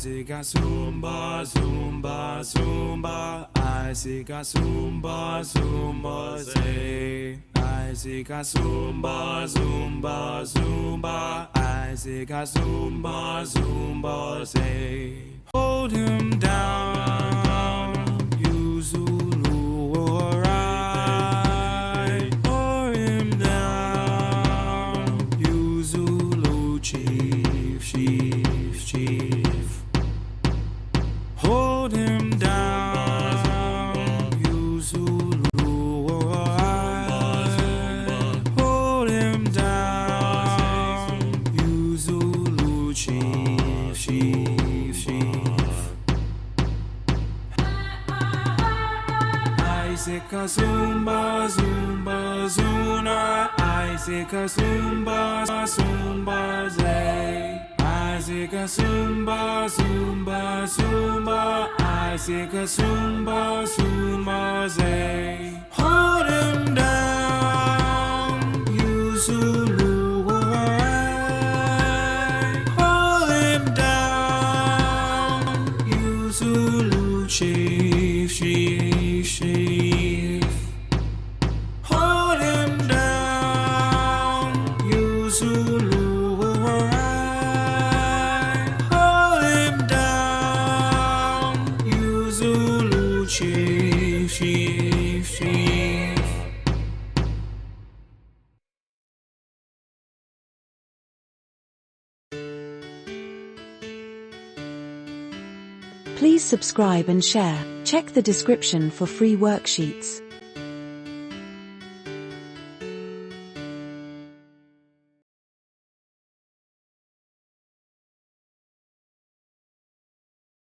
IZIKKA Zoomba, Zoomba, Zoomba. IZIKKA Zoomba, Zoomba, say. IZIKKA Zoomba, Zoomba, Zoomba. IZIKKA Zoomba, Zoomba, say. Hold him down, you Zulu, alright. Hold him down, you Zulu, chief, chief, chief. Hold him down, you Zulu, alright. Hold him down, you Zulu, chief, chief, chief. IZIKKA Zoomba, Zoomba, Zoona. IZIKKA Zoomba, Zoomba, Zay. IZIKKA Zoomba, Zoomba, Zoomba. IZIKKA Zoomba, Zoomba, Zay. Hold him down, you Zulu, alright. Hold him down, you Zulu, chief, chief, chief. Hold him down, you Zulu, alright. Hold him down, you Zulu, chief, chief, chief. Please subscribe and share. Check the description for free worksheets.